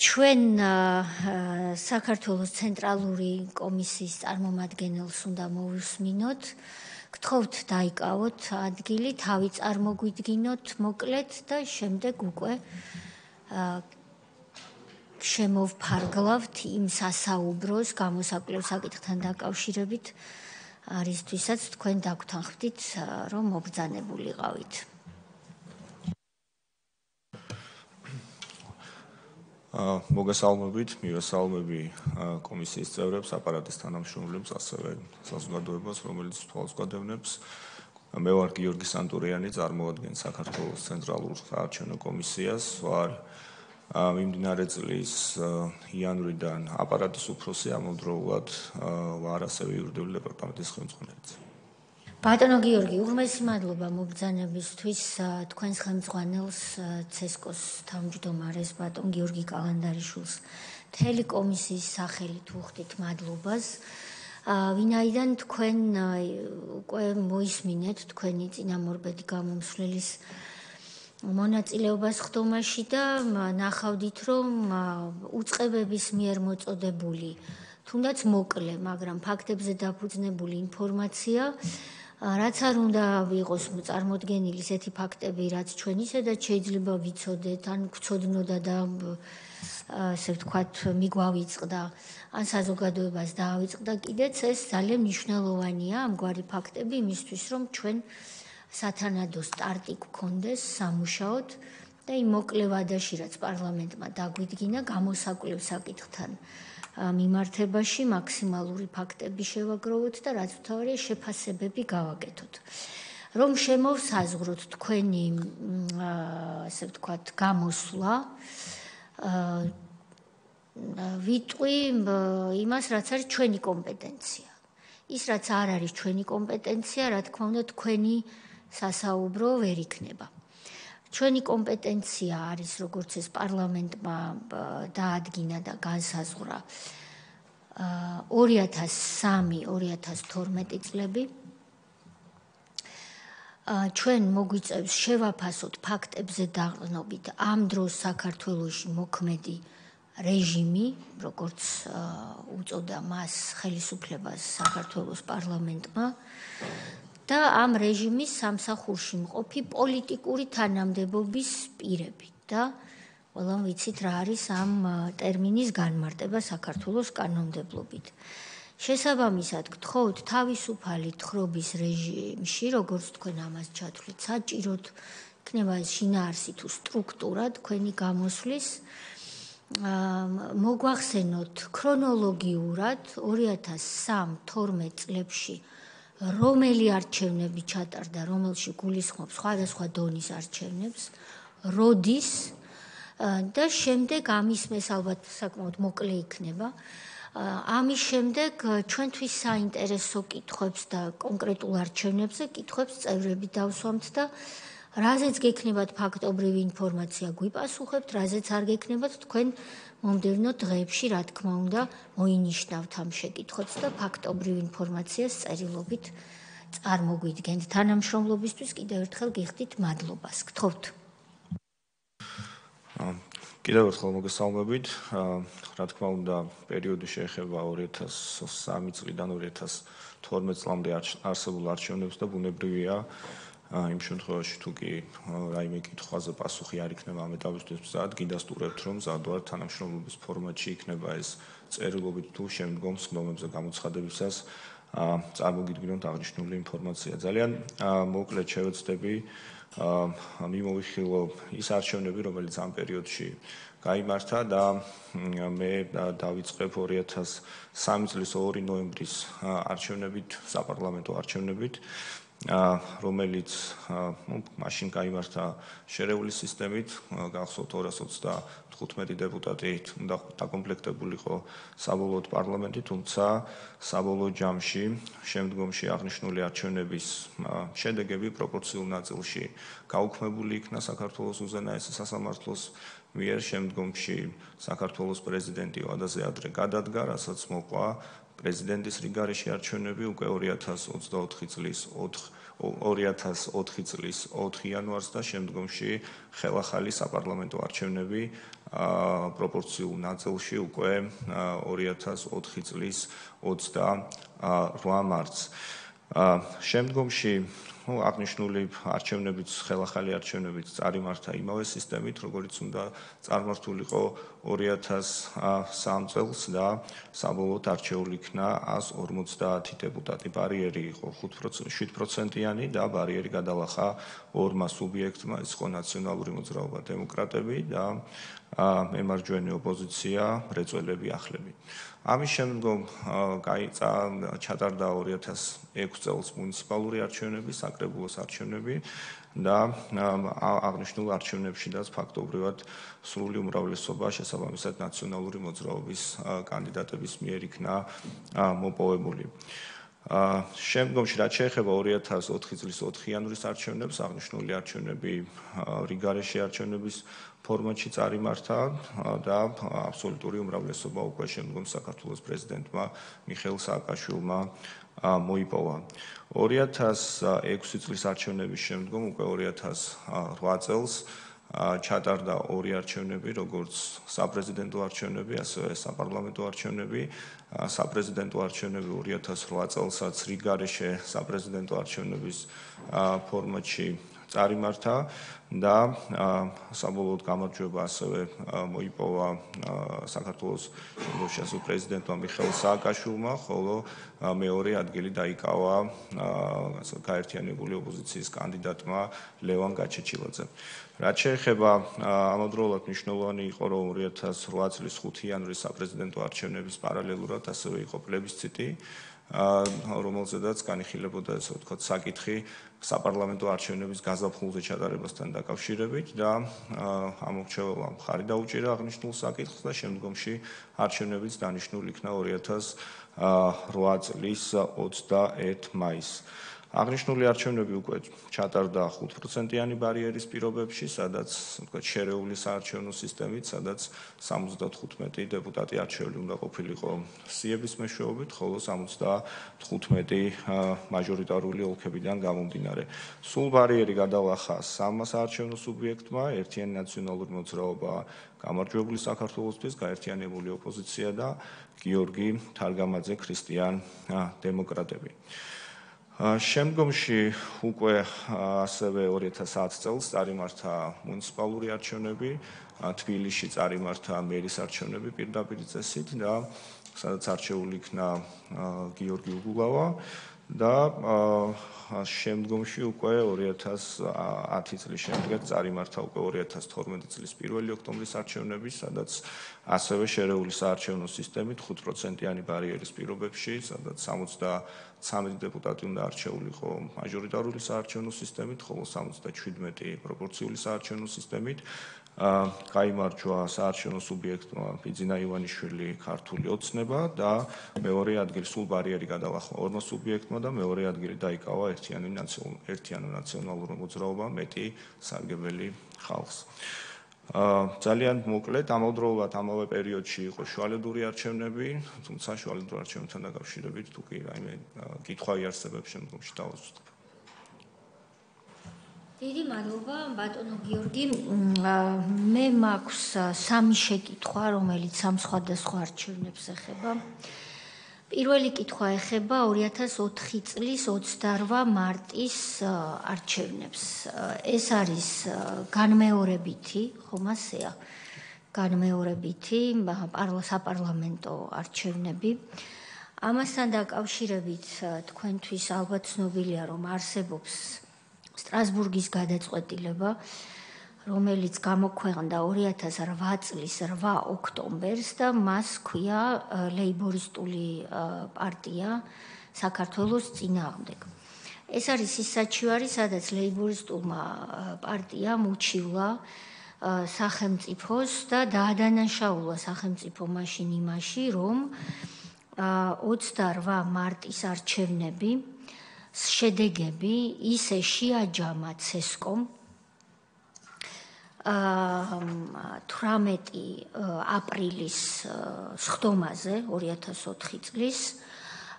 ჩვენ საქართველოს ცენტრალური კომისიის წარმომადგენელს უნდა მოვისმინოთ, გთხოვთ დაიკავოთ ადგილი, თავი წარმოგვიდგინოთ მოკლედ და შემდეგ უკვე შემოვფარგლავთ იმ სასაუბროს გამოსაკვლევ საკითხთან დაკავშირებით, რისთვისაც თქვენ დაგვრთანხმდით, რომ მობრძანებულიყავით. მოგესალმებით, მივესალმები კომისიის წევრებს, აპარატის თანამშრომლებს, ასევე საზოგადოებას, რომელიც თვალსაჩინოს. მე ვარ გიორგი სანტურიანი, წარმოადგენს საქართველოს ცენტრალურ საარჩევნო კომისიას, ვარ მიმდინარე წლის იანვრიდან აპარატის უფროსი, ამავდროულად ვარ ასევე იურიდიული დეპარტამენტის ხელმძღვანელი. ბატონო გიორგი, უღრმესი მადლობა მობრძანებისთვის. თქვენს ხელმძღვანელს ცესკოს თავმჯდომარეს ბატონ გიორგი კალანდარიშვილს მთელი კომისიის სახელით ვუხდით მადლობას. ვინაიდან თქვენ უკვე მოისმინეთ თქვენი წინამორბედი გამომსვლელის მონაწილეობას ხდომაში და ნახავდით, რომ უწყებების მიერ მოწოდებული, თუნდაც მოკლე, მაგრამ ფაქტებზე დაფუძნებული ინფორმაცია, რაც არ უნდა იყოს წარმოდგენილი ისეთი ფაქტები, რაც ჩვენ ისედაც შეიძლება ვიცოდეთ, ან გვცოდნოდა და ასე ვთქვათ, მიგვავიწყდა, ან საზოგადოებას დაავიწყდა კიდეც, ეს ძალიან მნიშვნელოვანია ამგვარი ფაქტები იმისთვის, რომ ჩვენ სათანადო სტარტი გქონდეს სამუშაოდ და იმ მოკლე ვადაში, რაც პარლამენტმა დაგვიდგინა, გამოსაკვლევ საკითხთან მიმართებაში მაქსიმალური ფაქტები შევაგროვოთ და რაც მთავარია შეფასებები გავაკეთოთ. რომ შემოვსაზღვროთ თქვენი ასე ვთქვათ გამოსვლა, ვიტყვი იმას, რაც არის ჩვენი კომპეტენცია. ის რაც არ არის ჩვენი კომპეტენცია, რა თქმა უნდა, თქვენი სასაუბრო ვერ იქნება. ჩვენი კომპეტენცია არის, როგორც ეს პარლამენტმა დაადგინა და განსაზღვრა 2003-2012 წლები. ჩვენ მოგვიწევს შევაფასოთ ფაქტებზე დაყრდნობით ამ დროს საქართველოში მოქმედი რეჟიმი, როგორც უწოდა მას ხელისუფლებას საქართველოს პარლამენტმა და ამ რეჟიმის სამსახურში მყოფი პოლიტიკური თანამდებობის პირები და ყველამ ვიცით რა არის ამ ტერმინის განმარტება საქართველოს კანონმდებლობით. შესაბამისად, გთხოვთ თავისუფალი თხრობის რეჟიმში, როგორც თქვენ ამას ჩათვლით, საჭიროდ იქნება ეს შინაარსი თუ სტრუქტურა თქვენი გამოსვლის, მოგვახსენოთ ქრონოლოგიურად 2003-12 წლებში რომელი არჩევნები ჩატარდა, რომელში გულისხმობს სხვადასხვა დონის არჩევნებს, როდის და შემდეგ ამის მეს ალბათ საკმაოდ მოკლე იქნება. ამის შემდეგ ჩვენთვის საინტერესო კითხვებს და კონკრეტულ არჩევნებზე კითხვებს წევრები დავსვამთ და რაზეც გექნებათ ფაქტობრივი ინფორმაცია გვიპასუხებთ, რაზეც არ გექნებათ თქვენ მომდევნო დღეებში, რა თქმა უნდა, მოინიშნავთ ამ შეკითხვებს და ფაქტობრივ ინფორმაციას წერილობით წარმოგვიდგენთ. თანამშრომლობისთვის კიდევ ერთხელ გიხდით მადლობას. გთხოვთ. კიდევ ერთხელ მოგესალმებით. რა თქმა უნდა, პერიოდი შეეხება 2003 წლიდან 2012 წლამდე არსებულ არჩევნებს და ბუნებრივია იმ შემთხვევაში თუ კი რაიმე კითხვაზე პასუხი არ იქნება ამ ეტაპისთვის მზად, გიდასტურებთ, რომ მზად ვართ თანამშრომლობის ფორმატში იქნება ეს წერილობით თუ შემდგომ სხდომებზე გამოცხადებისას წარმოგიდგინოთ აღნიშნული ინფორმაცია. ძალიან მოკლედ შევეცდები მიმოვიხილო ის არჩევნები, რომელიც ამ პერიოდში გაიმართა და მე დავიწყებ 2003 წლის 2 ნოემბრის არჩევნებით, საპარლამენტო არჩევნებით, რომელიც მაშინ გაიმართა შერეული სისტემით, გახსოვთ 225 დეპუტატი უნდა დაკომპლექტებულიყო საბოლოოდ პარლამენტი, თუმცა საბოლოო ჯამში შემდგომში აღნიშნული არჩევნების შედეგები პროპორციულ ნაწილში გაუქმებული იქნა საქართველოს უზენაესი სასამართლოს მიერ, შემდგომში საქართველოს პრეზიდენტი ვადაზე ადრე გადადგა, რასაც მოყვა პრეზიდენტის რიგარეში არჩევნები უკვე 2024 წლის 2004 წლის 4 იანვარს და შემდგომში ხელახალი საპარლამენტო არჩევნები პროპორციულ ნაწილში უკვე 2004 წლის 28 მარტს. შემდგომში აღნიშნული არჩევნებიც ხელახალი არჩევნებიც წარიმართა იმავე სისტემით, როგორც უნდა წარმართულიყო 2003 წელს და საბოლოოდ არჩეული იქნა 150 დეპუტატი. ბარიერი იყო 7%-იანი და ბარიერი გადალახა ორმა სუბიექტმა, ეს იყო ნაციონალური მოძრაობა დემოკრატები და მემარჯვენე ოპოზიცია მრეწველები ახლები. ამის შემდგომ ჩატარდა 2006 წელს მუნიციპალური არჩევნები, საკრებულოს არჩევნები და აღნიშნულ არჩევნებშიდაც ფაქტობრივად სრული უმრავლესობა შესაბამისად ნაციონალური მოძრაობის კანდიდატების მიერ იქნა მოპოვებული. შემდგომში რაც შეეხება 2004 წლის 4 იანვრის არჩევნებს, აღნიშნული არჩევნები რიგარეში არჩევნების ფორმატში წარიმართა და აბსოლუტური უმრავლესობა უკვე შემდგომ საქართველოს პრეზიდენტმა მიხეილ სააკაშვილმა მოიპოვა. 2006 წლის არჩევნების შემდგომ უკვე 2008 წელს ჩატარდა ორი არჩევნები, როგორც საპრეზიდენტო არჩევნები, ასევე საპარლამენტო არჩევნები. საპრეზიდენტო არჩევნები 2008 წელსაც რიგარეში საპრეზიდენტო არჩევნების ფორმატში წარიმართა და საბოლოოდ გამარჯვება ასევე მოიპოვა საქართველოს შემდგომში პრეზიდენტმა მიხეილ სააკაშვილმა, ხოლო მეორე ადგილი დაიკავა გაერთიანებული ოპოზიციის კანდიდატმა ლევან გაჩეჩილაძემ. რაც შეეხება ამავდროულად მნიშვნელოვანი იყო, რომ 2008 წლის 5 იანვრის საპრეზიდენტო არჩევნების პარალელურად ასევე იყო პლებისციტი, რომელზედაც განიხილებოდა ესე ვთქვათ საკითხი საპარლამენტო არჩევნების გაზაფხულზე ჩატარებასთან დაკავშირებით და ამორჩეველმა მხარი დაუჭირა აღნიშნულ საკითხს და შემდგომში არჩევნებიც დანიშნული იქნა 2008 წლის 21 მაისს. აღნიშნული არჩევნები უკვე ჩატარდა 5%-იანი ბარიერის პირობებში, სადაც ვთქვათ შერეული საარჩევნო სისტემით, სადაც 75 დეპუტატი არჩეული უნდა ყოფილიყო სიების მეშვეობით, ხოლო 75 მაჟორიტარული ოლქებიდან გამომდინარე. სულ ბარიერი გადალახა სამმა საარჩევნო სუბიექტმა, ერთიანი ნაციონალური მოძრაობა გამარჯვებული საქართველოსთვის, გაერთიანებული ოპოზიცია და გიორგი თარგამაძე ქრისტიან დემოკრატები. შემდგომში უკვე ასევე 2010 წელს წარიმართა მუნიციპალური არჩევნები, თბილისში წარიმართა მერის არჩევნები პირდაპირ წესით და სადაც არჩეული იქნა გიორგი უგულავა და შემდგომში უკვე 2010 წლის შემდეგ წარიმართა უკვე 2012 წლის 1 ოქტომბრის არჩევნები, სადაც ასევე შერეული საარჩევნო სისტემით 5%-იანი ბარიერის პირობებში, სადაც 73 დეპუტატი უნდა არჩეულიყო მაჟორიტარული საარჩევნო სისტემით, ხოლო 77 პროპორციული საარჩევნო სისტემით. გაიმარჯვა საარჩევნო სუბიექტმა ბიძინა ივანიშვილი ქართული ოცნება და მეორე ადგილი სულ ბარიერი გადალახვა ორმა სუბიექტმა და მეორე ადგილი დაიკავა ერთიანი ნაციონალური მოძრაობა მეტი სარგებელი ხალხს. ძალიან მოკლედ ამავდროულად ამავე პერიოდში იყო შუალედური არჩევნები, თუმცა შუალედურ არჩევნებთან დაკავშირებით თუ კი რაიმე კითხვა იარსებებს შემდგომში დავასრულებ. დიდი მადლობა ბატონო გიორგი. მე მაქვს სამი შეკითხვა, რომელიც ამ სხვადასხვა არჩევნებს ეხება. პირველი კითხვა ეხება 2004 წლის 28 მარტის არჩევნებს. ეს არის განმეორებითი, ხომ ასეა? განმეორებითი საპარლამენტო არჩევნები. ამასთან დაკავშირებით თქვენთვის ალბათ ცნობილია, რომ არსებობს სტრასბურგის გადაწყვეტილება, რომელიც გამოქვეყნდა 2008 წლის 8 ოქტომბერს და მას ჰქვია ლეიბორისტული პარტია საქართველოს წინააღმდეგ. ეს არის ის საჩივარი, სადაც ლეიბორისტულმა პარტიამ უჩივლა სახელმწიფოს და დაადანაშაულა სახელმწიფო მაშინ იმაში, რომ 28 მარტის არჩევნები შედეგები ისე შეაჯამა ცესკომ 18 აპრილის სხდომაზე 2004 წლის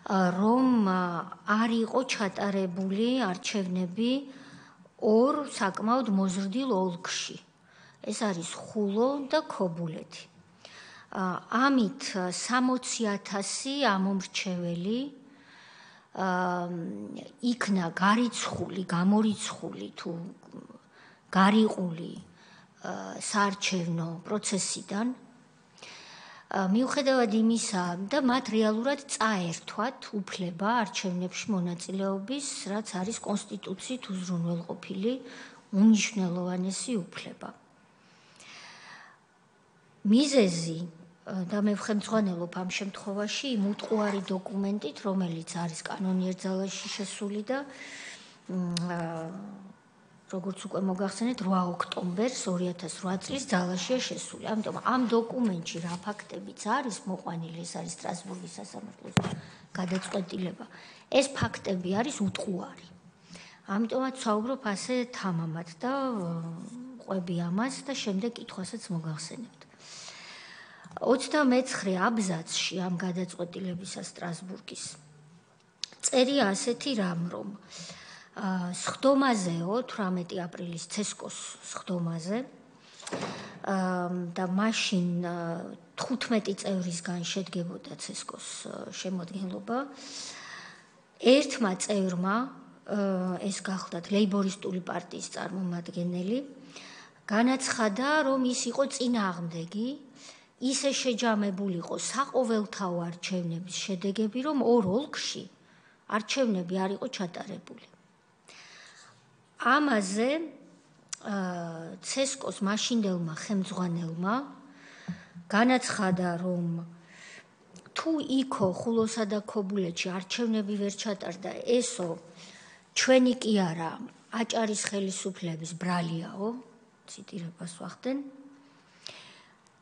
რომ არ იყო ჩატარებული არჩევნები ორ საკმაოდ მოზრდილ ოლქში. ეს არის ხულო და ქობულეთი. ამით 60,000 ამომრჩეველი იქნა გარიცხული, გამორიცხული თუ გარიყული საარჩევნო პროცესიდან. მიუხედავად იმისა და მათ რეალურად წაერთვათ უფლება არჩევნებში მონაწილეობის, რაც არის კონსტიტუციით უზრუნველყოფილი უმნიშვნელოვანესი უფლება. მიზეზი და მე ვხემძღვანელობ ამ შემთხვევაში იმ უტყუარი დოკუმენტით, რომელიც არის კანონიერ ძალაში შესული და როგორც უკვე მოგახსენეთ 8 ოქტომბერს 2008 წლის ძალაშია შესული. ამიტომ ამ დოკუმენტში რა ფაქტებიც არის მოყვანილი, ეს არის სტრასბურგის სასამართლოს გადაწყვეტილება. ეს ფაქტები არის უტყუარი. ამიტომაც ვსაუბრობ ასე თამამად და ყვები ამას და შემდეგ კითხვასაც მოგახსენებთ. 29 აბზაცში ამ გადაწყვეტილებისა სტრასბურგის წერია ასეთი რამ, რომ სხდომაზეო 18 აპრილის ცესკოს სხდომაზე და მაშინ 15 წევრისგან შედგებოდა ცესკოს შემოადგენლობა. ერთმა წევრმა, ეს გახლდათ ლეიბორისტული პარტიის წარმომადგენელი, განაცხადა, რომ ის იყო წინააღმდეგი, ისე შეჯამებული იყო საყოველთაო არჩევნების შედეგები, რომ ორ ოლქში არჩევნები არ იყო ჩატარებული. ამაზე ცესკოს მაშინდელმა ხელმძღვანელმა განაცხადა, რომ თუ იქო ხულოსა და ქობულეთში არჩევნები ვერ ჩატარდა, ესო ჩვენი კი არა, აჭარის ხელისუფლების ბრალიაო, ციტირებას ვახდენ.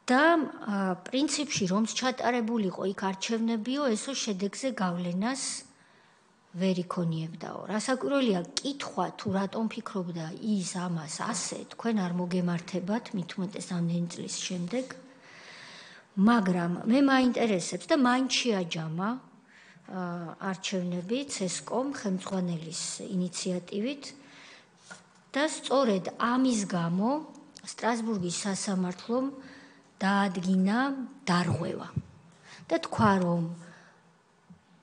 და პრინციპში რომს ჩატარებულიყო იქ არჩევნებიო, ესო შედეგზე გავლენას ვერ იქონიებდაო. რასაკვირველია, კითხვა თუ რატომ ფიქრობდა ის ამას ასე, თქვენ არ მოგემართებათ მით უმეტეს ამდენი წლის შემდეგ, მაგრამ მე მაინტერესებს და მაინც შეაჯამა არჩევნები ცესკომ ხელმძღვანელის ინიციატივით და სწორედ ამის გამო სტრასბურგის სასამართლომ დაადგინა დარღვევა და თქვა, რომ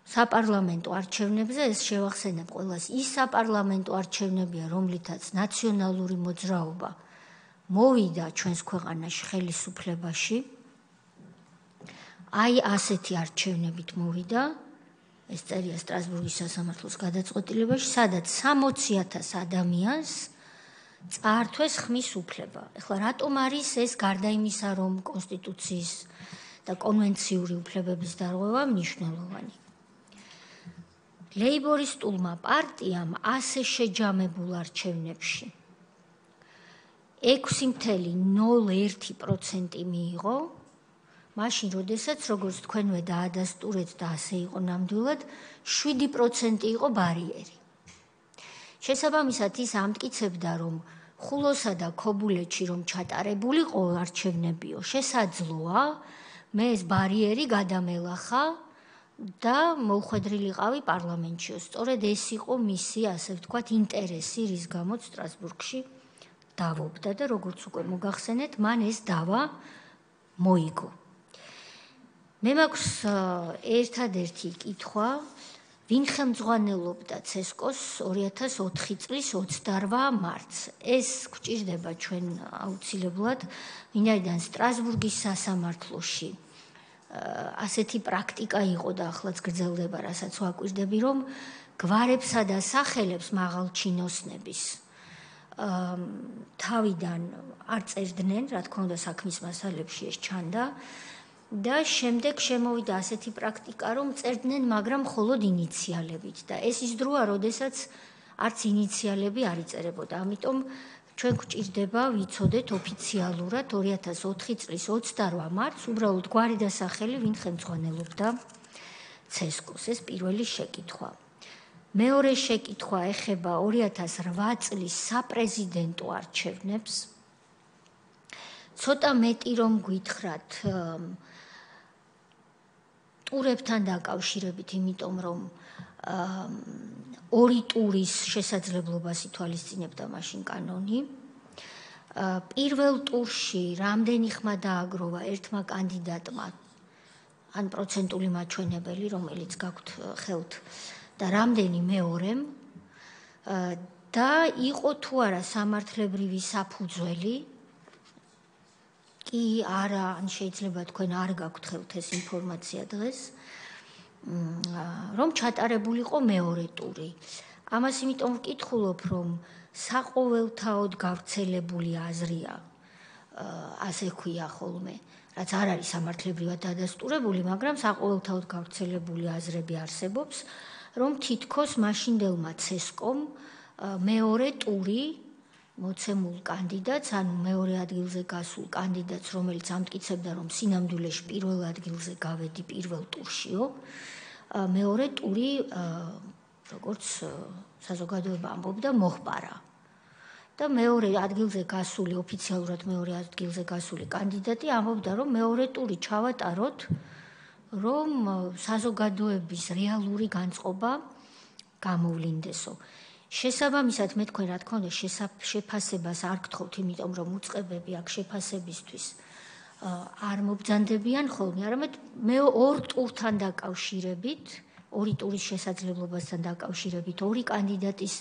საპარლამენტო არჩევნებზე ეს შევახსენებ ყველას, ის საპარლამენტო არჩევნებია, რომლითაც ნაციონალური მოძრაობა მოვიდა ჩვენს ქვეყანაში ხელისუფლებაში. აი ასეთი არჩევნებით მოვიდა, ეს წერია სტრასბურგის სასამართლოს გადაწყვეტილებაში, სადაც 60,000 ადამიანს წაართვეს ხმის უფლება. ეხლა რატომ არის ეს გარდა იმისა, რომ კონსტიტუციის და კონვენციური უფლებების დარღვევა მნიშვნელოვანი? ლეიბორისტულმა პარტიამ ასე შეჯამებულ არჩევნებში 6.01% მიიღო, მაშინ როდესაც როგორც თქვენვე დაადასტურეთ და ასე იყო ნამდვილად, 7% იყო ბარიერი. შესაბამისად ის ამტკიცებდა, რომ ხულოსა და ქობულეთში რომ ჩატარებულიყო არჩევნებიო, შესაძლოა მე ეს ბარიერი გადამელახა და მოვხვედრილიყავი პარლამენტშიო. სწორედ ეს იყო მისი, ასე ვთქვათ, ინტერესი, რის გამოც სტრასბურგში დავობდა და როგორც უკვე მოგახსენეთ, მან ეს დავა მოიგო. მე მაქვს ერთადერთი კითხვა, ვინ ხელმძღვანელობდა ცესკოს 2004 წლის 28 მარტს. ეს გვჭირდება ჩვენ აუცილებლად, ვინაიდან სტრასბურგის სასამართლოში ასეთი პრაქტიკა იყო და ახლაც გრძელდება, რასაც ვაკვირდები, რომ გვარებსა და სახელებს მაღალჩინოსნების თავიდან არ წერდნენ, რა თქმა უნდა საქმის მასალებში ეს ჩანდა და შემდეგ შემოვიდა ასეთი პრაქტიკა, რომ წერდნენ, მაგრამ მხოლოდ ინიციალებით და ეს ის დროა, როდესაც არც ინიციალები არ იწერებოდა. ამიტომ ჩვენ გვჭირდება ვიცოდეთ ოფიციალურად 2004 წლის 28 მარტს უბრალოდ გვარი და სახელი, ვინ ხელმძღვანელობდა ცესკოს. ეს პირველი შეკითხვა. მეორე შეკითხვა ეხება 2008 წლის საპრეზიდენტო არჩევნებს. ცოტა მეტი რომ გითხრათ, ტურებთან დაკავშირებით, იმიტომ რომ ორი ტურის შესაძლებლობას ითვალისწინებდა მაშინ კანონი. პირველ ტურში რამდენი ხმა დააგროვა ერთმა კანდიდატმა ან პროცენტული მაჩვენებელი, რომელიც გაქვთ ხელთ და რამდენი მეორემ და იყო თუ არა სამართლებრივი საფუძველი კი არა, ან შეიძლება თქვენ არ გაქვთ ხელთ ეს ინფორმაცია დღეს, რომ ჩატარებულიყო მეორე ტური. ამას იმიტომ ვკითხულობ, რომ საყოველთაოდ გავრცელებული აზრია, ასე ქვია ხოლმე, რაც არ არის სამართლებრივად დადასტურებული, მაგრამ საყოველთაოდ გავრცელებული აზრები არსებობს, რომ თითქოს მაშინდელმა ცესკომ მეორე ტური მოცემულ კანდიდატს, ანუ მეორე ადგილზე გასულ კანდიდატს, რომელიც ამტკიცებდა, რომ სინამდვილეში პირველ ადგილზე გავედი პირველ ტურშიო, მეორე ტური, როგორც საზოგადოება ამბობდა, მოჰპარა. და მეორე ადგილზე გასული, ოფიციალურად მეორე ადგილზე გასული კანდიდატი ამბობდა, რომ მეორე ტური ჩავატაროთ, რომ საზოგადოების რეალური განწყობა გამოვლინდესო. შესაბამისად, მე თქვენ რა თქმა უნდა შეფასებას არ გთხოვთ, იმიტომ რომ უწყებები აქ შეფასებისთვის არ მობრძანდებიან ხოლმე, არამედ მე ორ ტურთან დაკავშირებით, ორი ტურის შესაძლებლობასთან დაკავშირებით, ორი კანდიდატის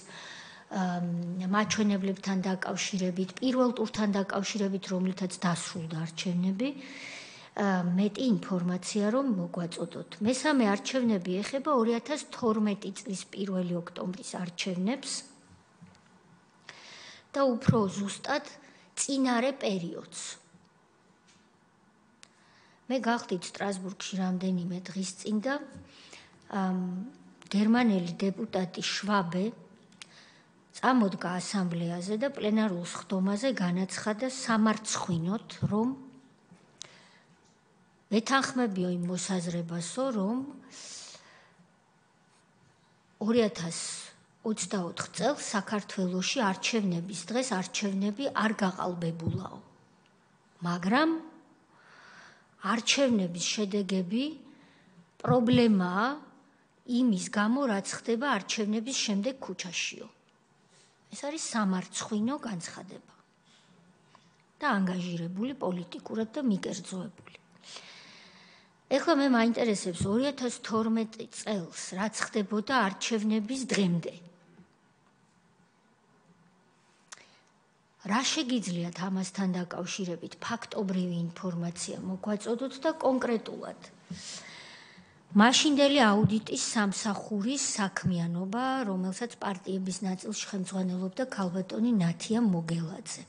მაჩვენებლებთან დაკავშირებით, პირველ ტურთან დაკავშირებით, რომლითაც დასრულდა არჩევნები, მეტი ინფორმაცია რომ მოგვაწოდოთ. მესამე არჩევნები ეხება 2012 წლის 1 ოქტომბრის არჩევნებს და უფრო ზუსტად წინარე პერიოდს. მე გახდით სტრასბურგში რამდენიმე დღის წინ და გერმანელი დეპუტატი შვაბე წამოდგა ასამბლეაზე და პლენარულ სხდომაზე განაცხადა სამარცხვინოდ, რომ ვეთანხმებიო იმ მოსაზრებასო, რომ 2024 წელს საქართველოში არჩევნების დღეს არჩევნები არ გაყალბებულაო. მაგრამ არჩევნების შედეგები პრობლემაა იმის გამო, რაც ხდება არჩევნების შემდეგ ქუჩაშიო. ეს არის სამარცხვინო განცხადება და ანგაჟირებული პოლიტიკურად და მიკერძოებული. ეხლა მე მაინტერესებს 2012 წელს რაც ხდებოდა არჩევნების დღემდე. რა შეგიძლიათ ამასთან დაკავშირებით ფაქტობრივი ინფორმაცია მოგვაწოდოთ და კონკრეტულად მაშინდელი აუდიტის სამსახურის საქმიანობა, რომელსაც პარტიების ნაწილში ხელმძღვანელობდა ქალბატონი ნათია მოგელაძე.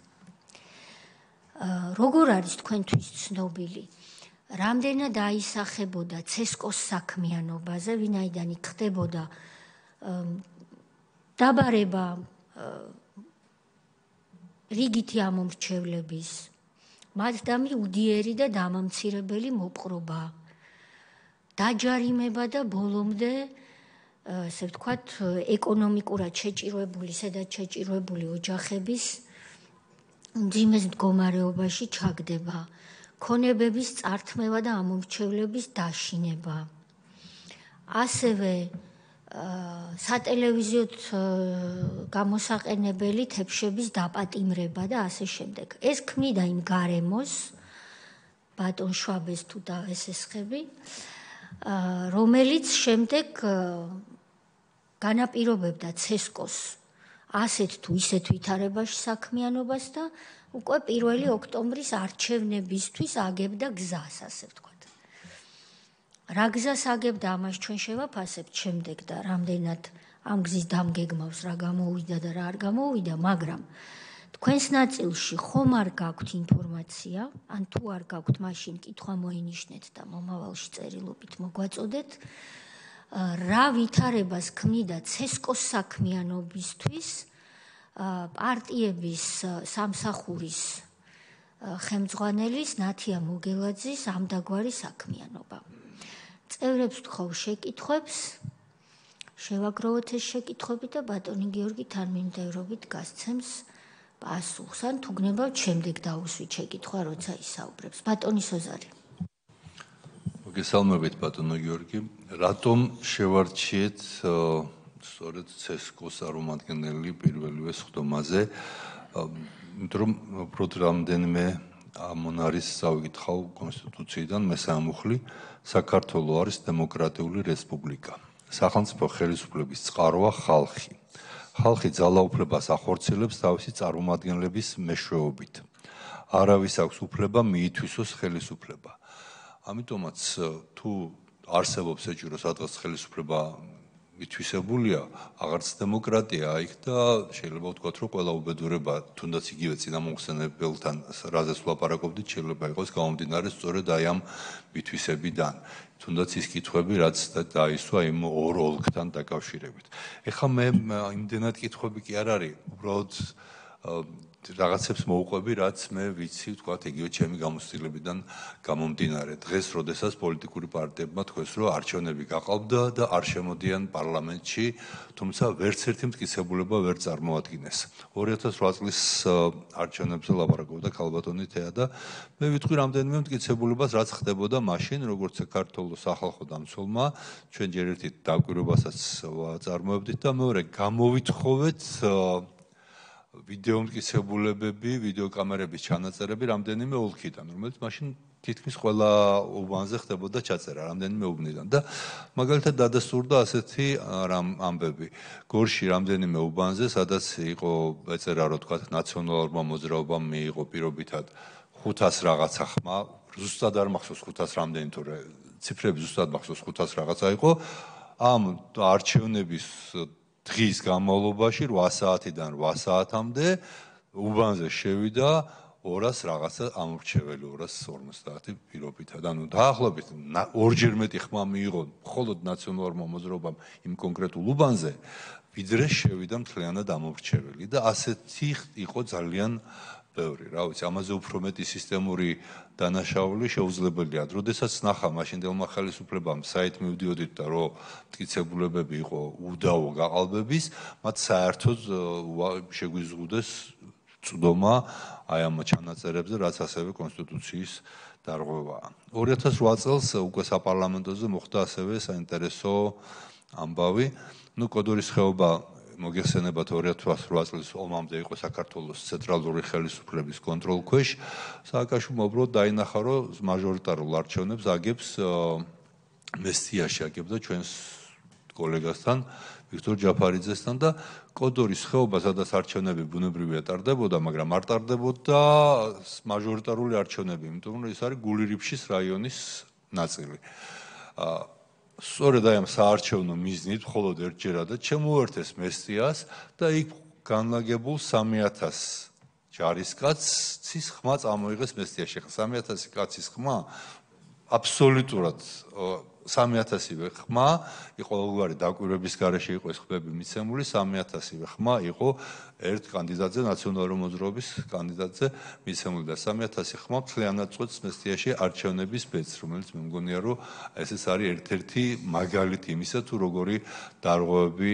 როგორ არის თქვენთვის ცნობილი, რამდენად აისახებოდა ცესკოს საქმიანობაზე, ვინაიდან იქ ხდებოდა დაბარება რიგითი ამომრჩევლების, მათდამი უდიერი და დამამცირებელი მოპყრობა, დაჯარიმება და ბოლომდე, ასე ვთქვათ, ეკონომიკურად შეჭირვებული, სადაც შეჭირვებული ოჯახების მძიმეს მდგომარეობაში ჩაგდება, ქონებების წართმევა და ამომრჩევლების დაშინება. ასევე სატელევიზიო გამოსაყენებელი თებშების დაპატიმრება და ასე შემდეგ. ეს ქმნიდა იმ გარემოს, ბატონ შვაბეს თუ დავესესხები, რომელიც შემდეგ განაპირობებდა ცესკოს ასეთ თუ ისეთ ვითარებაში საქმიანობას და უკვე 1 ოქტომბრის არჩევნებისთვის აგებდა გზას, ასე ვთქვათ. რა გზას აგებდა, ამას ჩვენ შევაფასებთ შემდეგ და რამდენად ამ გზის დამგეგმავს რა გამოუვიდა და რა არ გამოუვიდა, მაგრამ თქვენს ნაწილში ხომ არ გაქვთ ინფორმაცია, ან თუ არ გაქვთ, მაშინ კითხვა მოინიშნეთ და მომავალში წერილობით მოგვაწოდეთ, რა ვითარებას ქმნიდა ცესკოს საქმიანობისთვის პარტიების სამსახურის ხელმძღვანელის ნათია მოგელაძის ამდაგვარი საქმიანობა. წევრებს ვთხოვ შეკითხვებს, შევაგროვოთ ეს შეკითხვები და ბატონი გიორგი თანმიმდევრობით გასცემს პასუხს, ან თუ გნებავთ შემდეგ დავუსვით შეკითხვა, როცა ისაუბრებს. ბატონი სოზარი. მოგესალმებით ბატონო გიორგი. რატომ შევარჩიეთ სწორედ CSKO-ს წარმომადგენელი პირველივე სხდომაზე? იმიტომ რომ უბრალოდ რამდენიმე ამონ არის წავიკითხავ კონსტიტუციიდან მესამე მუხლი საქართველო არის დემოკრატიული რესპუბლიკა. სახელმწიფო ხელისუფლების წყაროა ხალხი. ხალხი ძალაუფლებას ახორციელებს თავისი წარმომადგენლების მეშვეობით. არავის აქვს უფლება მიითვისოს ხელისუფლება. ამიტომაც თუ არსებობს ეჭვი, რომ სადღაც ხელისუფლება მითვისებულია, აღარც დემოკრატია იქ და შეიძლება ვთქვათ, რომ ყველა უბედურება, თუნდაც იგივე წინამოხსენებელთან, რაზეც ვლაპარაკობდით, შეიძლება იყოს გამომდინარე სწორედ აი ამ მითვისებიდან. თუნდაც ის კითხვები, რაც დაისვა იმ ორ ოლქთან დაკავშირებით. ეხლა მე იმდენად კითხვები კი არ არის, უბრალოდ რაღაცებს მოვყვები, რაც მე ვიცი, ვთქვათ, იგივე ჩემი გამოცდილებიდან გამომდინარე. დღეს, როდესაც პოლიტიკური პარტიებმა თქვეს, რომ არჩევნები გაყალბდა და არ შემოდიან პარლამენტში, თუმცა ვერც ერთი მტკიცებულება ვერ წარმოადგინეს. 2008 წლის არჩევნებზე ლაპარაკობდა ქალბატონი თეა და მე ვიტყვი რამდენიმე მტკიცებულებას, რაც ხდებოდა მაშინ, როგორც საქართველოს სახალხო დამცველმა, ჩვენ ჯერ ერთი დაკვირვებასაც წარმოებდით და მეორე გამოვითხოვეთ ვიდეო მტკიცებულებები, ვიდეოკამერების ჩანაწერები რამდენიმე ოლქიდან, რომელიც მაშინ თითქმის ყველა უბანზე ხდებოდა ჩაწერა რამდენიმე უბნიდან და მაგალითად დადასტურდა ასეთი ამბები. გორში რამდენიმე უბანზე, სადაც იყო ეწერა, რომ თქვა ნაციონალურმა მოძრაობამ მიიღო პირობითად 500 რაღაცა ხმა, ზუსტად არ მახსოვს 500 რამდენი, თორე ციფრები ზუსტად მახსოვს 500 რაღაცა იყო. ამ არჩევნების დღის განმავლობაში 8 საათიდან 8 საათამდე უბანზე შევიდა 200 რაღაცა ამორჩეველი 250 პირობითად. ანუ დაახლოებით ორჯერ მეტი ხმა მიიღო მხოლოდ ნაციონალურმა მოძრაობამ იმ კონკრეტულ უბანზე, ვიდრე შევიდა მთლიანად ამორჩეველი და ასეთი იყო ძალიან ბევრი, რა ვიცი, ამაზე უფრო მეტი სისტემური დანაშაული შეუძლებელია. როდესაც ნახა მაშინდელმა ხელისუფლებამ საით მივდიოდით და რომ მტკიცებულებები იყო უდავო გაყალბების, მათ საერთოდ შეგვიზღუდეს წვდომა აი ამ ჩანაწერებზე, რაც ასევე კონსტიტუციის დარღვევაა. 2008 წელს უკვე საპარლამენტოზე მოხდა ასევე საინტერესო ამბავი. კოდორის ხეობა მოგეხსენებათ 2008 წლის ომამდე იყო საქართველოს ცენტრალური ხელისუფლების კონტროლქვეშ. სააკაშვილმა უბრალოდ დაინახა, რომ მაჟორიტარულ არჩევნებს აგებს მესტიაში აგებდა ჩვენს კოლეგასთან, ვიქტორ ჯაფარიძესთან და კოდორის ხეობა, სადაც არჩევნები ბუნებრივია ტარდებოდა, მაგრამ არ ტარდებოდა მაჟორიტარული არჩევნები, იმიტომ რომ ეს არის გულირიფშის რაიონის ნაწილი. სწორედ აი ამ საარჩევნო მიზნით მხოლოდ ერთჯერადად შემოერთეს მესტიას და იქ განლაგებულ 3000 ჯარისკაცის ხმა წამოიღეს მესტიაში. 3000 კაცის ხმა აბსოლუტურად 3000-ივე ხმა იყო ყოველგვარი დაკვირვების გარეშე იყო ეს ხმები მიცემული, 3000-ივე ხმა იყო ერთ კანდიდატზე, ნაციონალური მოძრაობის კანდიდატზე მიცემული და 3000 ხმა მთლიანად წვეთს მესტიაში არჩევნების ბედს, რომელიც მე მგონია, რომ ესეც არის ერთ-ერთი მაგალითი იმისა, თუ როგორი დარღვევები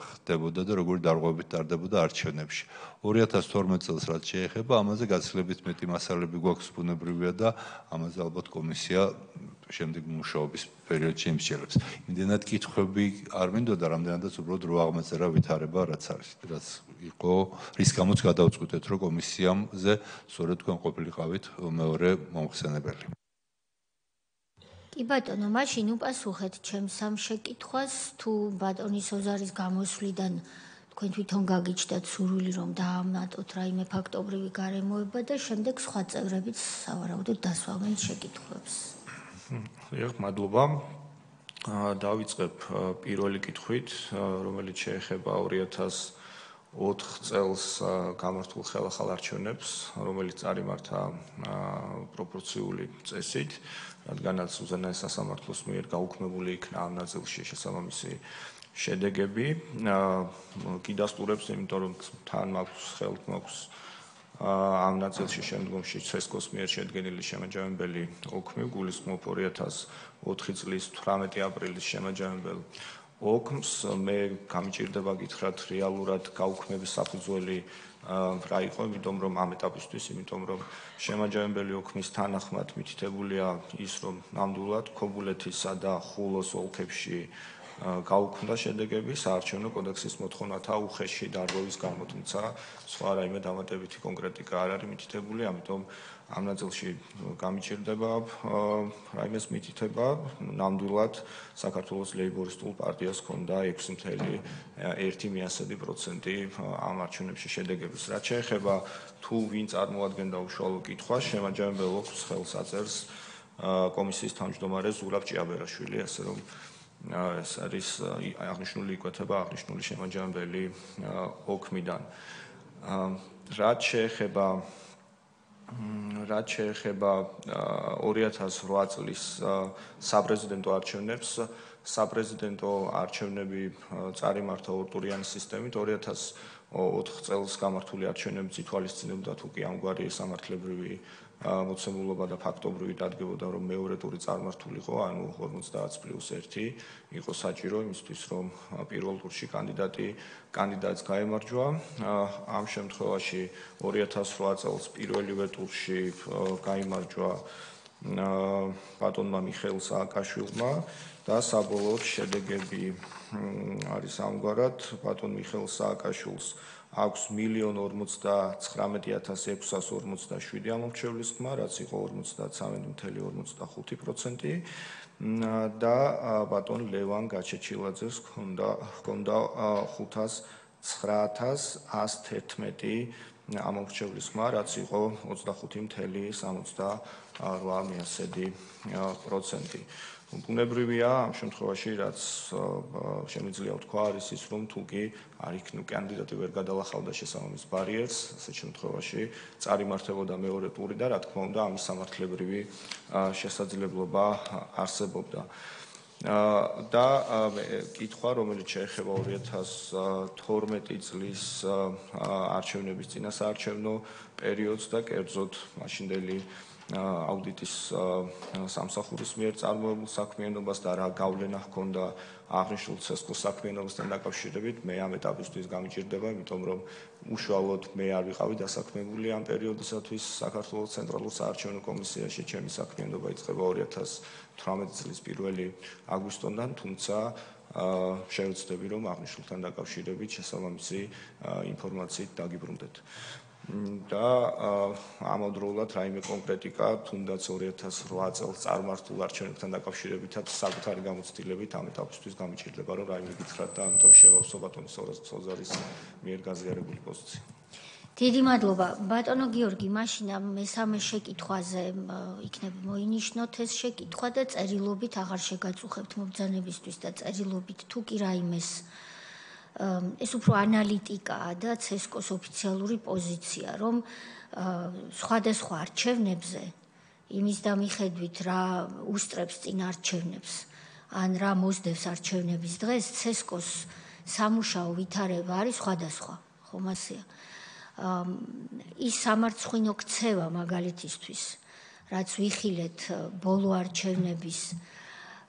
ხდებოდა და როგორი დარღვევებით ტარდებოდა არჩევნებში. 2012 წელს რაც შეეხება, ამაზე გაცილებით მეტი მასალები გვაქვს ბუნებრივია და ამაზე ალბათ კომისია შემდეგ მუშაობის პერიოდში იმსჯელებს. იმდენად კითხვები არ მინდოდა, რამდენადაც უბრალოდ რო აღმეწერა ვითარება, რაც არის, რაც იყო, რის გამოც გადავწყვიტეთ, რომ კომისიამზე სწორედ თქვენ ყოფილიყავით მეორე მომხსენებელი. კი ბატონო, მაშინ უპასუხეთ ჩემს ამ შეკითხვას, თუ ბატონის ოზარის გამოსვლიდან თქვენ თვითონ გაგიჩნდათ სურვილი, რომ დაამატოთ რაიმე ფაქტობრივი გარემოება და შემდეგ სხვა წევრებიც სავარაუდოდ დასვამენ შეკითხვებს. მადლობა. დავიწყებ პირველი კითხვით, რომელიც შეეხება 2004 წელს გამართულ ხელახალ არჩევნებს, რომელიც წარიმართა პროპორციული წესით, რადგანაც უზენაეს სასამართლოს მიერ გაუქმებული იქნა ამ ნაწილში შესაბამისი შედეგები. კიდასტურებს, იმიტომ რომ თან მაქვს ამ ნაწილში შემდგომში CSKO-ს მიერ შედგენილი შემაჯამებელი ოქმი გულისხმობ 2004 წლის 18 აპრილის შემაჯამებელ ოქმს მე გამიჭირდება გითხრათ რეალურად გაუქმების საფუძველი რა იყო, იმიტომ რომ ამ ეტაპისთვის, იმიტომ რომ შემაჯამებელი ოქმის თანახმად მითითებულია ის, რომ ნამდვილად ქობულეთისა და ხულოს ოლქებში გაუქმდა შედეგები საარჩევნო კოდექსის მოთხოვნათა უხეში დარღვევის გამო, თუმცა სხვა რაიმე დამატებითი კონკრეტიკა არ არის მითითებული, ამიტომ ამ ნაწილში გამიჭირდება რაიმეს მითითება, ნამდვილად საქართველოს ლეიბორისტულ პარტიას ჰქონდა 6.1% ამ არჩევნებში შედეგების. რაც შეეხება თუ ვინ წარმოადგენდა უშუალო კითხვას, შემაჯამებელ ოქმს ხელს აწერს კომისიის თავმჯდომარე ზურაბ ჭიაბერაშვილი, ასე რომ ეს არის აღნიშნული იკვეთება აღნიშნული შემაჯამებელი ოქმიდან. რაც შეეხება 2008 წლის საპრეზიდენტო არჩევნებს, საპრეზიდენტო არჩევნები წარიმართა ორტურიანი სისტემით 2004 წელს გამართული არჩევნებიც ითვალისწინებდა თუ კი ამგვარი სამართლებრივი მოცემულობა და ფაქტობრივი დადგებოდა, რომ მეორე ტური წარმართულიყო, ანუ 50+1 იყო საჭირო იმისთვის, რომ პირველ ტურში კანდიდატს გაემარჯვა. ამ შემთხვევაში 2008 წელს პირველივე ტურში გაიმარჯვა ბატონმა მიხეილ სააკაშვილმა და საბოლოოდ შედეგები არის ამგვარად. ბატონ მიხეილ სააკაშვილს აქვს 1,49,647 ამომრჩევლის ხმა, რაც იყო 53.45% და ბატონ ლევან გაჩეჩილაძეს ჰქონდა 509,111 ამომრჩევლის ხმა, რაც იყო 25.78%. ბუნებრივია ამ შემთხვევაში, რაც შემიძლია ვთქვა, არის ის, რომ თუ კი არ იქნება კანდიდატი ვერ გადალახავდა შესაბამის ბარიერს, ასეთ შემთხვევაში წარიმართებოდა მეორე ტური და რა თქმა უნდა ამის სამართლებრივი შესაძლებლობა არსებობდა. და კითხვა, რომელიც შეეხება 2012 წლის არჩევნების წინასაარჩევნო პერიოდს და კერძოდ მაშინდელი აუდიტის სამსახურის მიერ წარმოებულ საქმიანობას და რა გავლენა ჰქონდა აღნიშნულ ცესკოს საქმიანობასთან დაკავშირებით, მე ამ ეტაპისთვის გამიჭირდება, იმიტომ რომ უშუალოდ მე არ ვიყავი დასაქმებული ამ პერიოდისათვის საქართველოს ცენტრალურ საარჩევნო კომისიაში, ჩემი საქმიანობა იწყება 2018 წლის 1 აგვისტოდან, თუმცა შევეცდები, რომ აღნიშნულთან დაკავშირებით შესაბამისი ინფორმაციით დაგიბრუნდეთ. და ამავდროულად რაიმე კონკრეტიკა თუნდაც 2008 წელს წარმართულ არჩევნებთან დაკავშირებითაც საკუთარი გამოცდილებით ამ ეტაპისთვის გამიჭირდება, რომ რაიმე გითხრათ და ამიტომ შევავსო ბატონი სოზარის მიერ გაზიარებული პოზიცია. დიდი მადლობა. ბატონო გიორგი, მაშინ ამ მესამე შეკითხვაზე იქნება მოინიშნოთ ეს შეკითხვა და წერილობით აღარ შეგაწუხებთ მობრძანებისთვის და წერილობით თუ კი რაიმეს ეს უფრო ანალიტიკაა და ცესკოს ოფიციალური პოზიცია, რომ სხვადასხვა არჩევნებზე იმის დამიხედვით რა უსწრებს წინ არჩევნებს ან რა მოსდევს არჩევნების დღეს, ცესკოს სამუშაო ვითარება არის სხვადასხვა, ხომ ასეა. ის სამარცხვინო ქცევა მაგალითისთვის, რაც ვიხილეთ ბოლო არჩევნების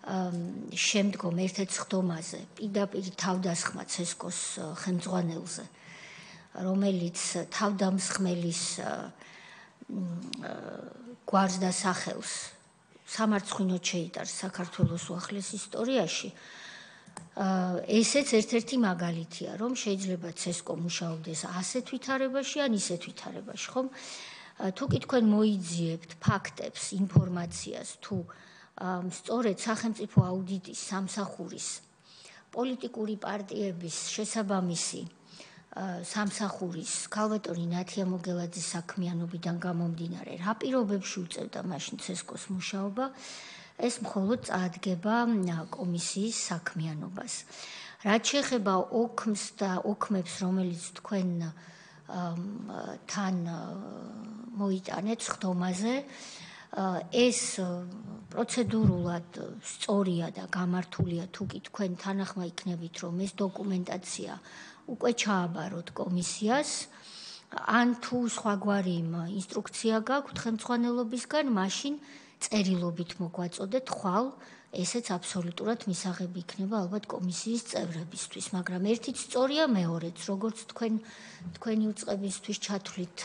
შემდგომ ერთ-ერთ სხდომაზე, პირდაპირ თავდასხმა ცესკოს ხელმძღვანელზე, რომელიც თავდამსხმელის გვარს და სახელს სამარცხვინოდ შეიტარს საქართველოს უახლეს ისტორიაში, ესეც ერთ-ერთი მაგალითია, რომ შეიძლება ცესკო მუშაობდეს ასეთ ვითარებაში ან ისეთ ვითარებაში, ხომ? თუ კი თქვენ მოიძიებთ ფაქტებს, ინფორმაციას, თუ სწორედ სახელმწიფო აუდიტის სამსახურის პოლიტიკური პარტიების შესაბამისი სამსახურის ქალბატონი ნათია მოგელაძის საქმიანობიდან გამომდინარე, რა პირობებში უწევდა მაშინ ცესკოს მუშაობა, ეს მხოლოდ წაადგება კომისიის საქმიანობას. რაც შეეხება ოქმს და ოქმებს, რომელიც თქვენ თან მოიტანეთ სხდომაზე, ეს პროცედურულად სწორია და გამართულია, თუ კი თქვენ თანახმა იქნებით, რომ ეს დოკუმენტაცია უკვე ჩააბაროთ კომისიას, ან თუ სხვაგვარი ინსტრუქცია გაქვთ ხელმძღვანელობისგან, მაშინ წერილობით მოგვაწოდეთ ხვალ, ესეც აბსოლუტურად მისაღები იქნება ალბათ კომისიის წევრებისთვის, მაგრამ ერთიც სწორია, მეორეც, როგორც თქვენი უწყებისთვის ჩათვლით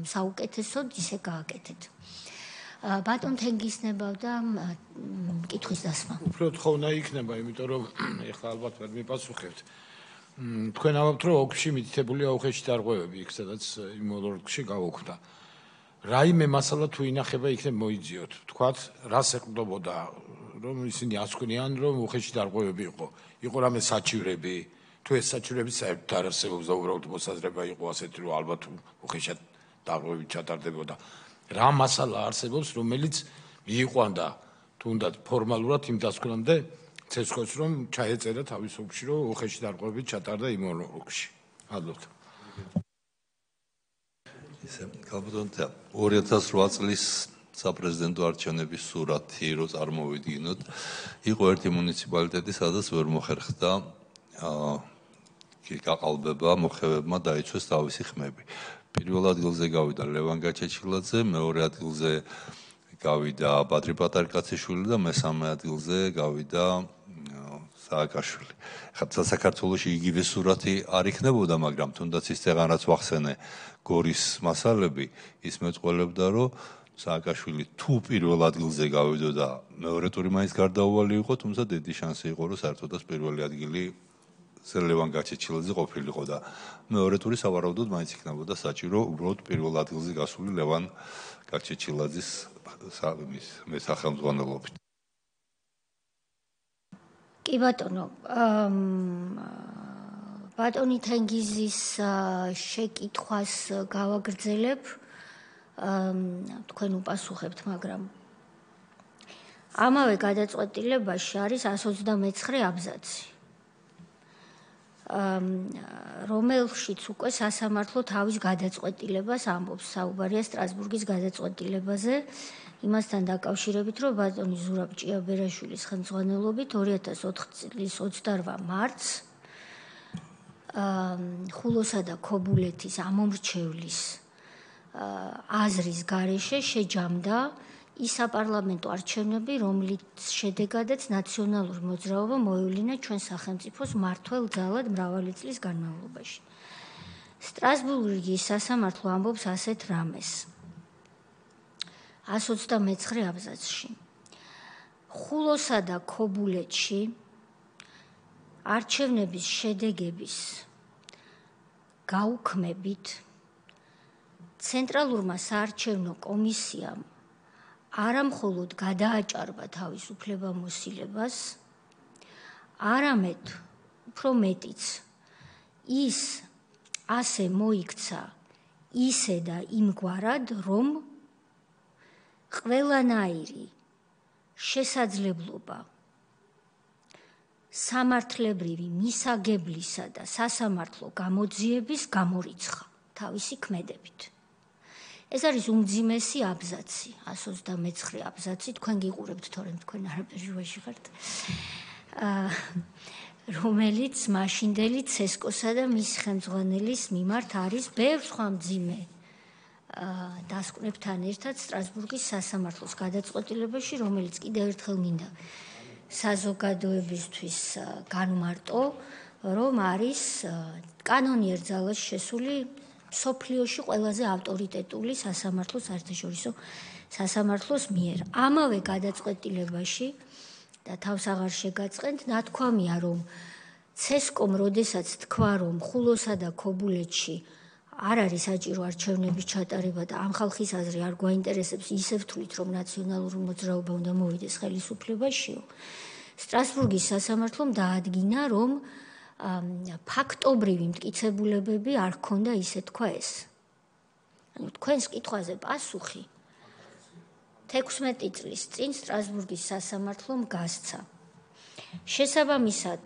საუკეთესოდ, ისე გააკეთეთ. ბატონ თენგისნებავდა კითხვის დასმა. უფრო თხოვნა იქნება, იმიტომ რომ ეხლა ალბათ ვერ მიპასუხებთ. თქვენ ამბობთ, რომ ოგში მითითებულია უხეში დარღვევები, იქ სადაც იმოლორგში გავუქმდა. რაიმე მასალა თუ ინახება, იქნებ მოიძიოთ. თქვათ, რას ეყრდნობოდა, რომ ისინი ასკვნიან, რომ უხეში დარღვევები იყო. იყო რამე საჩივრები, თუ ეს საჩივრები საერთოდ არ არსებობს და უბრალოდ მოსაზრება იყო ასეთი, რომ ალბათ უხეშად დარღვევები ჩატარდებოდა. რა მასალა არსებობს, რომელიც მიიყვანდა თუნდაც ფორმალურად იმ დასკვნამდე ცესკოს, რომ ჩაეწერა თავის ოგში, რომ უხეში დარღვევები ჩატარდა იმ ოგში. მადლობთ. ისე, კაბინეტი 2008 წლის საპრეზიდენტო არჩევნების სურათი რო წარმოვიდგინოთ, იყო ერთი მუნიციპალიტეტი, სადაც ვერ მოხერხდა გაყალბება, მოხევებმა დაიცვეს თავისი ხმები. პირველ ადგილზე გავიდა ლევან გაჩეჩილაძე, მეორე ადგილზე გავიდა ბადრი პატარკაციშვილი და მესამე ადგილზე გავიდა სააკაშვილი. ხა საქართველოში იგივე სურათი არ იქნებოდა, მაგრამ თუნდაც ის წეღანაც ვახსენე გორის მასალები, ის მეწყველებდა, რომ სააკაშვილი თუ პირველ ადგილზე გავიდოდა, მეორე ტური მაინც გარდაუვალი იყო, თუმცა დიდი შანსი იყო, რომ საერთოდაც პირველი ადგილი ლევან გაჩეჩილაძე ყოფილიყო და მეორე ტური სავარაუდოდ მაინც იქნებოდა საჭირო, უბრალოდ პირველ ადგილზე გასული ლევან გაჩეჩილაძის სახელმძღვანელობით. კი ბატონო, ბატონი თენგიზის შეკითხვას გავაგრძელებ, თქვენ უპასუხებთ, მაგრამ ამავე გადაწყვეტილებაში არის 129 აბზაცი, რომელშიც უკვე სასამართლო თავის გადაწყვეტილებას ამბობს, საუბარია სტრასბურგის გადაწყვეტილებაზე, იმასთან დაკავშირებით, რომ ბატონი ზურაბ ჭიაბერაშვილის ხელმძღვანელობით 2004 წლის 28 მარტს ხულოსა და ქობულეთის ამომრჩევლის აზრის გარეშე შეჯამდა ის საპარლამენტო არჩევნები, რომლის შედეგადაც ნაციონალური მოძრაობა მოევლინა ჩვენ სახელმწიფოს მმართველ ძალად მრავალი წლის განმავლობაში. სტრასბურგის სასამართლო ამბობს ასეთ რამეს. 129 აბზაცში. ხულოსა და ქობულეთში არჩევნების შედეგების გაუქმებით ცენტრალურმა საარჩევნო კომისიამ არამხოლოდ გადააჭარბა თავის უფლებამოსილებას, არამედ უფრო მეტიც ის ასე მოიქცა ისე და იმგვარად, რომ ყველანაირი შესაძლებლობა სამართლებრივი მისაგებლისა და სასამართლო გამოძიების გამორიცხა თავისი ქმედებით. ეს არის უმძიმესი აბზაცი, 129 აბზაცი, თქვენ გიყურებთ, თორემ თქვენ არაფერ ჟუვაში ხართ, რომელიც მაშინდელი ცესკოსა და მის ხელმძღვანელის მიმართ არის ბევრ სხვა მძიმე დასკვნებთან ერთად სტრასბურგის სასამართლოს გადაწყვეტილებაში, რომელიც კიდევ ერთხელ მინდა საზოგადოებისთვის განმარტო, რომ არის კანონიერ ძალაში შესული სოფლიოში ყველაზე ავტორიტეტული სასამართლო, საერთაშორისო სასამართლოს მიერ. ამავე გადაწყვეტილებაში და თავს აღარ შეგაწყენთ, ნათქვამია, რომ ცესკომ როდესაც თქვა, რომ ხულოსა და ქობულეთში არ არის საჭირო არჩევნების ჩატარება და ამ ხალხის აზრი არ გვაინტერესებს, ისევ თვლით, რომ ნაციონალური მოძრაობა უნდა მოვიდეს ხელისუფლებაშიო. სტრასბურგის სასამართლომ დაადგინა, რომ ფაქტობრივი მტკიცებულებები არ ქონდა, ისე თქვა ეს. ანუ თქვენს კითხვაზე პასუხი 16 წლის წინ სტრასბურგის სასამართლომ გასცა. შესაბამისად,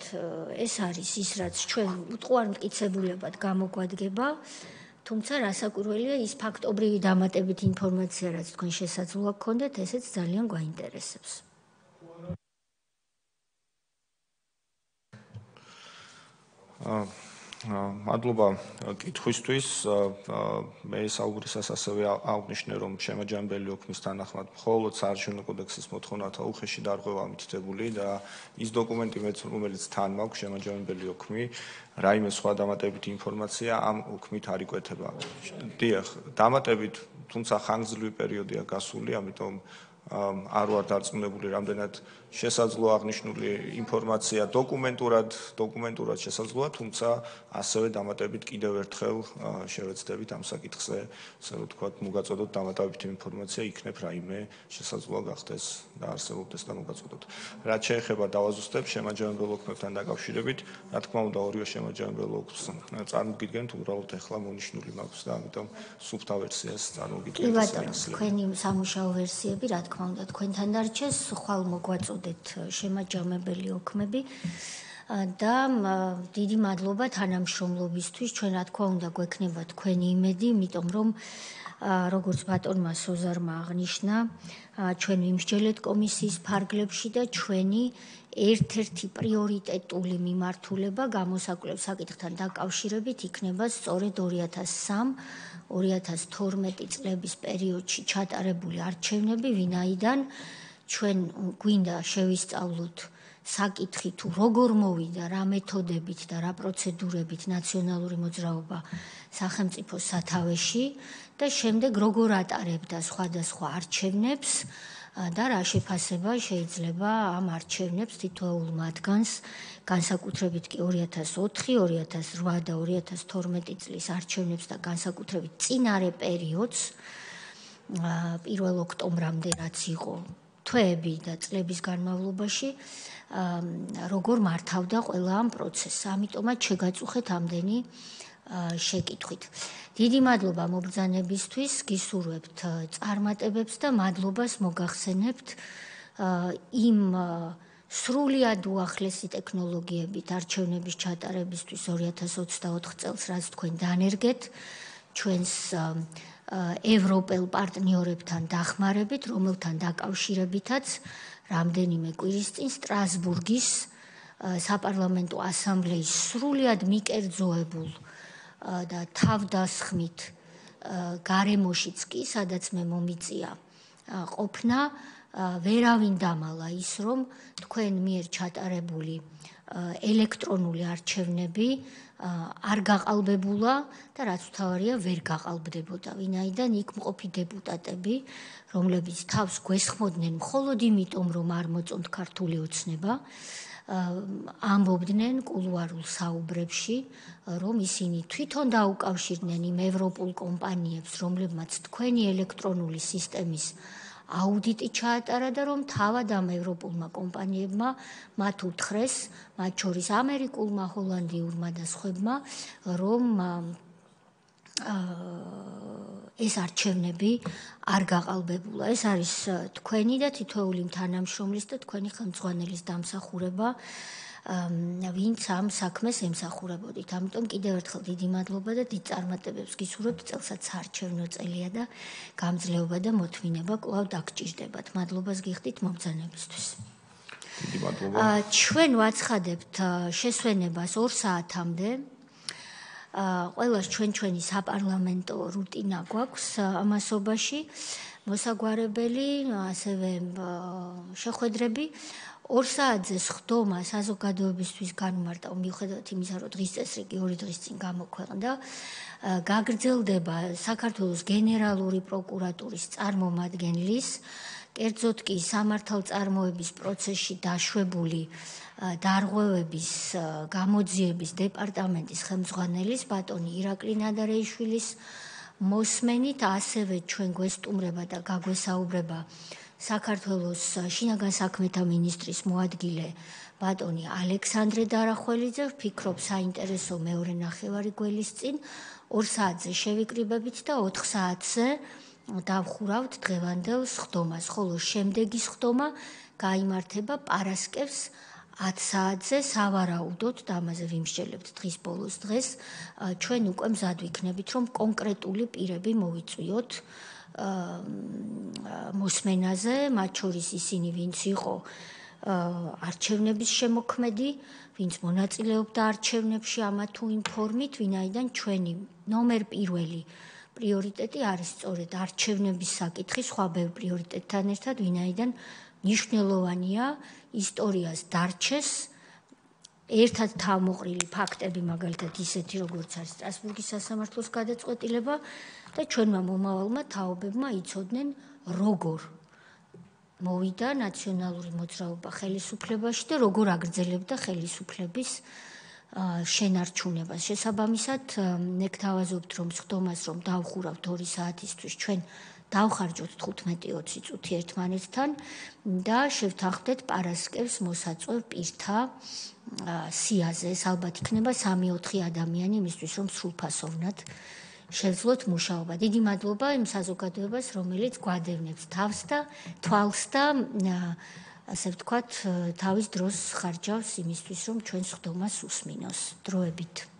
ეს არის ის, რაც ჩვენ უტყუარ მტკიცებულებად გამოგვადგება, თუმცა რასაკვირველია, ის ფაქტობრივი დამატებით ინფორმაცია, რაც თქვენ შესაძლოა გქონდეთ, ესეც ძალიან გვაინტერესებს. მადლობა კითხვისთვის. მე საუბრისას ასევე აღნიშნე, რომ შემაჯამებელი ოქმის თანახმად მხოლოდ საარჩევნო კოდექსის მოთხოვნათა უხეში დარღვევა მითითებული და ის დოკუმენტი მეც რომელიც თან მაქვს შემაჯამებელი ოქმი, რაიმე სხვა დამატებითი ინფორმაცია ამ ოქმით არ იკვეთება. დიახ, დამატებით, თუმცა ხანგრძლივი პერიოდია გასული, ამიტომ არ ვარ დარწმუნებული, რამდენად შესაძლოა აღნიშნული ინფორმაცია დოკუმენტურად შესაძლოა, თუმცა ასევე დამატებით კიდევ ერთხელ შევეცდებით ამ საკითხზე, ასე რომ ვთქვათ, მოგაწოდოთ დამატებითი ინფორმაცია, იქნებ რაიმე შესაძლოა გახდეს და არსებობდეს და მოგაწოდოთ. რაც შეეხება დავაზუსტებ შემაჯამებელ ოქმებთან დაკავშირებით, რა თქმა უნდა, ორივე შემაჯამებელ ოქმს წარმოგიდგენთ, უბრალოდ ეხლა მონიშნული მაქვს და ამიტომ სუფთა ვერსიას წარმოგიდგენთ. კი ბატონო, თქვენი სამუშაო ვერსიები, რა თქმა უნდა, თქვენთან დარჩეს, ხვალ მოგვაწოდეთ შემაჯამებელი ოქმები და დიდი მადლობა თანამშრომლობისთვის. ჩვენ რა თქმა უნდა გვექნება თქვენი იმედი, იმიტომ რომ როგორც ბატონმა სოზარმა აღნიშნა, ჩვენ ვიმსჯელეთ კომისიის ფარგლებში და ჩვენი ერთ-ერთი პრიორიტეტული მიმართულება გამოსაკვლევ საკითხთან დაკავშირებით იქნება სწორედ 2003-2012 წლების პერიოდში ჩატარებული არჩევნები, ვინაიდან ჩვენ გვინდა შევისწავლოთ საკითხი თუ როგორ მოვიდა, რა მეთოდებით და რა პროცედურებით ნაციონალური მოძრაობა სახელმწიფოს სათავეში და შემდეგ როგორ ატარებდა სხვადასხვა არჩევნებს და რა შეფასება შეიძლება ამ არჩევნებს თითოეულ მათგანს, განსაკუთრებით კი 2004, 2008 და 2012 წლის არჩევნებს და განსაკუთრებით წინარე პერიოდს 1 ოქტომბრამდე რაც იყო თვეები და წლების განმავლობაში როგორ მართავდა ყველა ამ პროცესს. ამიტომაც შეგაწუხეთ ამდენი შეკითხვით. დიდი მადლობა მობრძანებისთვის, გისურვებთ წარმატებებს და მადლობას მოგახსენებთ იმ სრულიად უახლესი ტექნოლოგიებით არჩევნების ჩატარებისთვის 2024 წელს, რაც თქვენ დანერგეთ ჩვენს ევროპელ პარტნიორებთან დახმარებით, რომელთან დაკავშირებითაც რამდენიმე კვირის წინ სტრასბურგის საპარლამენტო ასამბლეის სრულიად მიკერძოებულ და თავდასხმით გარემოშიც კი, სადაც მე მომიწია ყოფნა, ვერავინ დამალა ის, რომ თქვენ მიერ ჩატარებული ელექტრონული არჩევნები არ გაყალბებულა და რაც მთავარია ვერ გაყალბდებოდა, ვინაიდან იქ მყოფი დეპუტატები, რომლებიც თავს გვესხმოდნენ მხოლოდ იმიტომ, რომ არ მოწონთ ქართული ოცნება, ამბობდნენ კულუარულ საუბრებში, რომ ისინი თვითონ დაუკავშირდნენ იმ ევროპულ კომპანიებს, რომლებმაც თქვენი ელექტრონული სისტემის აუდიტი ჩაატარა და რომ თავად ამ ევროპულმა კომპანიებმა მათ უთხრეს, მათ შორის ამერიკულმა, ჰოლანდიურმა და სხვებმა, რომ ეს არჩევნები არ გაყალბებულა. ეს არის თქვენი და თითოეული თანამშრომლის და თქვენი ხელმძღვანელის დამსახურება, ვინც ამ საქმეს ემსახურებოდით. ამიტომ კიდევ ერთხელ დიდი მადლობა და დიდ წარმატებებს გისურვებთ, წელსაც საარჩევნო წელია და გამძლეობა და მოთმინება კვლავ დაგჭირდებათ. მადლობას გიხდით მომბრძანებისთვის. დიდი მადლობა. ჩვენ ვაცხადებთ შესვენებას 2 საათამდე. ყველას ჩვენი საპარლამენტო რუტინა გვაქვს ამასობაში, მოსაგვარებელი, ასევე შეხვედრები. 2 საათზე სხდომა საზოგადოებისთვის განმარტავ, მიუხედავად იმისა, რომ დღის წესრიგი 2 დღის წინ გამოქვეყნდა, გაგრძელდება საქართველოს გენერალური პროკურატურის წარმომადგენლის, კერძოდ კი სამართალწარმოების პროცესში დაშვებული დარღვევების გამოძიების დეპარტამენტის ხელმძღვანელის ბატონი ირაკლი ნადარეიშვილის მოსმენით, ასევე ჩვენ გვესტუმრება და გაგვესაუბრება საქართველოს შინაგან საქმეთა მინისტრის მოადგილე ბატონი ალექსანდრე დარახველიძე. ვფიქრობ საინტერესო მეორე ნახევარი გველის წინ 2 საათზე შევიკრიბებით და 4 საათზე დავხურავთ დღევანდელ სხდომას, ხოლო შემდეგი სხდომა გაიმართება პარასკევს 10 საათზე სავარაუდოდ და ამაზე ვიმსჯელებთ დღის ბოლოს დღეს, ჩვენ უკვე მზად ვიქნებით, რომ კონკრეტული პირები მოვიწვიოთ მოსმენაზე, მათ შორის ისინი, ვინც იყო არჩევნების შემოქმედი, ვინც მონაწილეობდა არჩევნებში ამა თუ იმ ფორმით, ვინაიდან ჩვენი ნომერ პირველი პრიორიტეტი არის სწორედ არჩევნების საკითხი, სხვა ბევრ პრიორიტეტთან ერთად, ვინაიდან მნიშვნელოვანია ისტორიას დარჩეს ერთად თავმოყრილი ფაქტები, მაგალითად ისეთი, როგორც არის სტრასბურგის სასამართლოს გადაწყვეტილება და ჩვენმა მომავალმა თაობებმა იცოდნენ, როგორ მოვიდა ნაციონალური მოძრაობა ხელისუფლებაში და როგორ აგრძელებდა ხელისუფლების შენარჩუნებას. შესაბამისად, მე გთავაზობთ, რომ სხდომას რომ დავხურავთ 2 საათისთვის, ჩვენ დავხარჯოთ 15-20 წუთი ერთმანეთთან და შევთანხმდეთ პარასკევს მოსაწვევ პირთა სიაზე. ეს ალბათ იქნება 3-4 ადამიანი იმისთვის, რომ სრულფასოვნად შევძლოთ მუშაობა. დიდი მადლობა იმ საზოგადოებას, რომელიც გვადევნებს თავს და თვალს და ასე ვთქვათ, თავის დროს ხარჯავს იმისთვის, რომ ჩვენ სხდომას უსმინოს დროებით.